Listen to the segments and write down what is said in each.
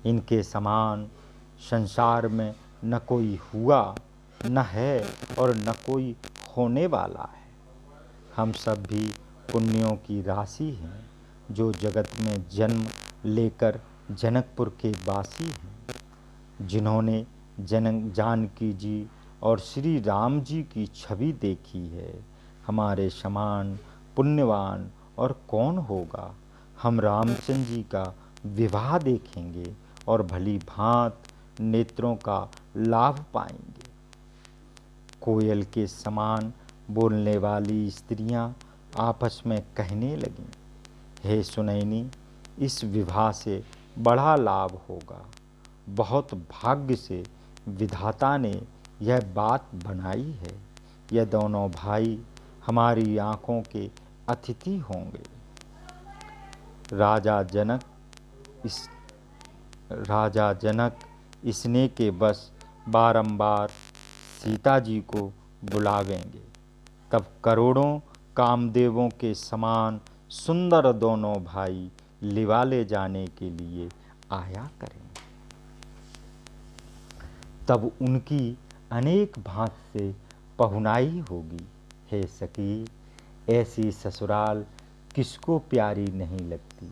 इनके समान संसार में न कोई हुआ, न है और न कोई होने वाला है। हम सब भी पुण्यों की राशि हैं, जो जगत में जन्म लेकर जनकपुर के वासी हैं, जिन्होंने जानकी जी और श्री राम जी की छवि देखी है। हमारे समान पुण्यवान और कौन होगा। हम रामचंद्र जी का विवाह देखेंगे और भली भांत नेत्रों का लाभ पाएंगे। कोयल के समान बोलने वाली स्त्रियां आपस में कहने लगीं, हे सुनैनी, इस विवाह से बड़ा लाभ होगा। बहुत भाग्य से विधाता ने यह बात बनाई है। यह दोनों भाई हमारी आँखों के अतिथि होंगे। राजा जनक इसने के बस बारंबार सीता जी को बुलावेंगे। तब करोड़ों कामदेवों के समान सुंदर दोनों भाई लिवा ले जाने के लिए आया करेंगे। तब उनकी अनेक भांत से पहुनाई होगी। हे सखी, ऐसी ससुराल किसको प्यारी नहीं लगती।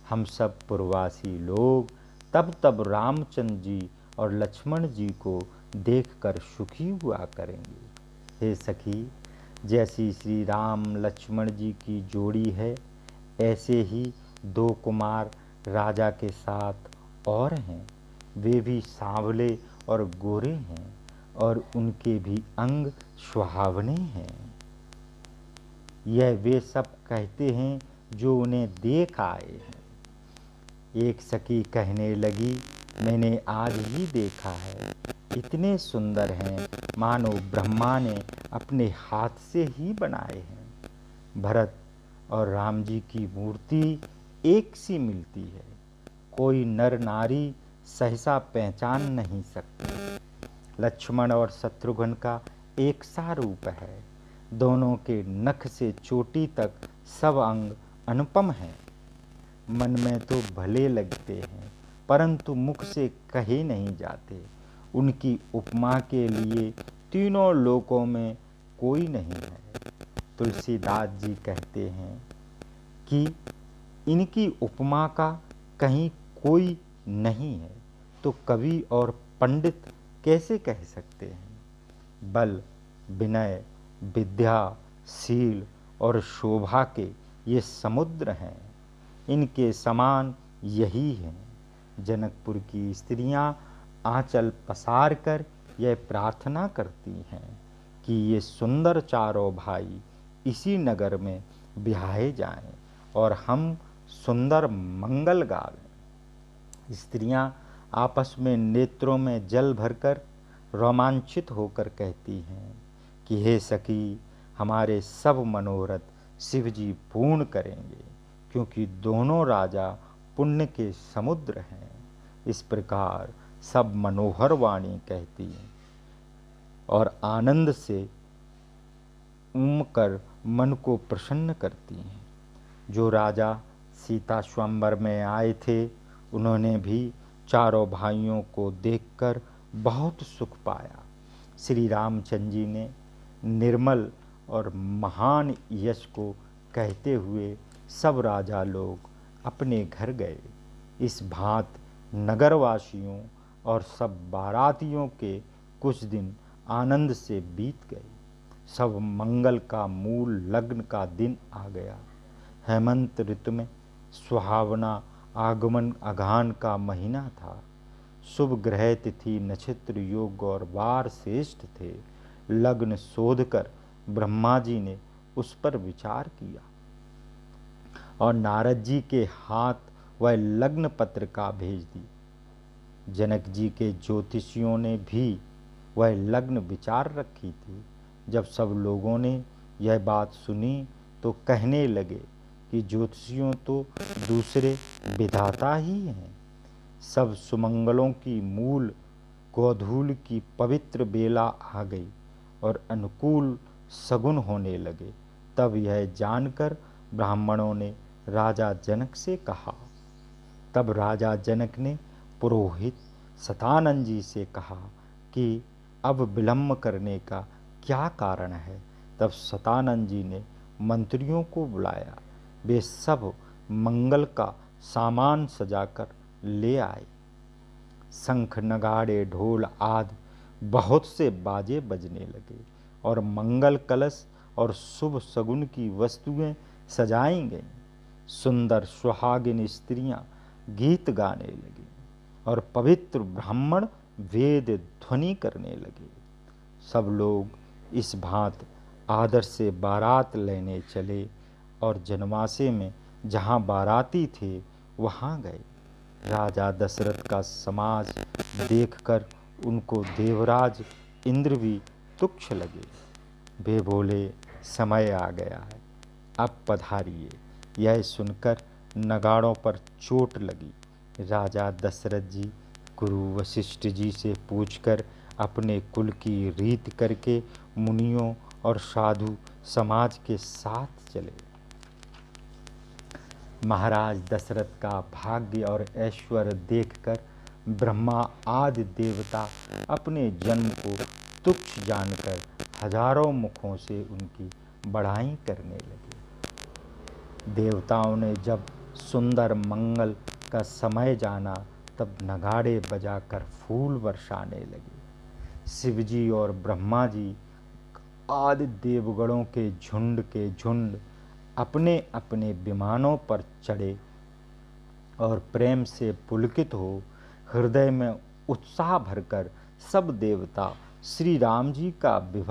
हम सब पुरवासी लोग तब रामचंद्र जी और लक्ष्मण जी को देखकर सुखी हुआ करेंगे। हे सखी, जैसी श्री राम लक्ष्मण जी की जोड़ी है, ऐसे ही दो कुमार राजा के साथ और हैं। वे भी सांवले और गोरे हैं और उनके भी अंग सुहावने हैं। यह वे सब कहते हैं जो उन्हें देख आए हैं। एक सखी कहने लगी, मैंने आज ही देखा है, इतने सुंदर हैं मानो ब्रह्मा ने अपने हाथ से ही बनाए हैं। भरत और राम जी की मूर्ति एक सी मिलती है, कोई नर नारी सहसा पहचान नहीं सकते। लक्ष्मण और शत्रुघ्न का एक सा रूप है। दोनों के नख से चोटी तक सब अंग अनुपम हैं। मन में तो भले लगते हैं, परंतु मुख से कहे नहीं जाते। उनकी उपमा के लिए तीनों लोकों में कोई नहीं है। तुलसीदास जी कहते हैं कि इनकी उपमा का कहीं कोई नहीं है, तो कवि और पंडित कैसे कह सकते हैं। बल, विनय, विद्या, शील और शोभा के ये समुद्र हैं। इनके समान यही हैं। जनकपुर की स्त्रियां आंचल पसार कर यह प्रार्थना करती हैं कि ये सुंदर चारों भाई इसी नगर में ब्याहे जाएं और हम सुंदर मंगल गावें। स्त्रियां आपस में नेत्रों में जल भरकर रोमांचित होकर कहती हैं कि हे सखी, हमारे सब मनोरथ शिव जी पूर्ण करेंगे, क्योंकि दोनों राजा पुण्य के समुद्र हैं। इस प्रकार सब मनोहर वाणी कहती हैं और आनंद से उमकर मन को प्रसन्न करती हैं। जो राजा सीता स्वयंवर में आए थे, उन्होंने भी चारों भाइयों को देखकर बहुत सुख पाया। श्री रामचंद्र जी ने निर्मल और महान यश को कहते हुए सब राजा लोग अपने घर गए। इस भांत नगरवासियों और सब बारातियों के कुछ दिन आनंद से बीत गए। सब मंगल का मूल लग्न का दिन आ गया। हेमंत ऋतु में सुहावना आगमन अघान का महीना था। शुभ ग्रह तिथि नक्षत्र योग और वार श्रेष्ठ थे। लग्न शोध कर ब्रह्मा जी ने उस पर विचार किया और नारद जी के हाथ वह लग्न पत्रिका भेज दी। जनक जी के ज्योतिषियों ने भी वह लग्न विचार रखी थी। जब सब लोगों ने यह बात सुनी तो कहने लगे कि ज्योतिषियों तो दूसरे विधाता ही हैं। सब सुमंगलों की मूल गोधूल की पवित्र बेला आ गई और अनुकूल सगुन होने लगे। तब यह जानकर ब्राह्मणों ने राजा जनक से कहा। तब राजा जनक ने पुरोहित सतानंद जी से कहा कि अब विलम्ब करने का क्या कारण है। तब सतानंद जी ने मंत्रियों को बुलाया। वे सब मंगल का सामान सजाकर ले आए। शंख, नगाड़े, ढोल आदि बहुत से बाजे बजने लगे और मंगल कलश और शुभ शगुन की वस्तुएं सजाई गईं। सुंदर सुहागिन स्त्रियां गीत गाने लगी और पवित्र ब्राह्मण वेद ध्वनि करने लगे। सब लोग इस भांति आदर से बारात लेने चले और जनवासे में जहाँ बाराती थे वहाँ गए। राजा दशरथ का समाज देखकर उनको देवराज इंद्र भी तुच्छ लगे। वे बोले, समय आ गया है, अब पधारिए। यह सुनकर नगाड़ों पर चोट लगी। राजा दशरथ जी गुरु वशिष्ठ जी से पूछकर अपने कुल की रीत करके मुनियों और साधु समाज के साथ चले। महाराज दशरथ का भाग्य और ऐश्वर्य देखकर ब्रह्मा आदि देवता अपने जन्म को तुच्छ जानकर हजारों मुखों से उनकी बड़ाई करने लगे। देवताओं ने जब सुंदर मंगल का समय जाना तब नगाड़े बजाकर फूल बरसाने लगे। शिवजी और ब्रह्मा जी आदि देवगणों के झुंड अपने अपने विमानों पर चढ़े और प्रेम से पुलकित हो हृदय में उत्साह भरकर सब देवता श्री राम जी का विवाह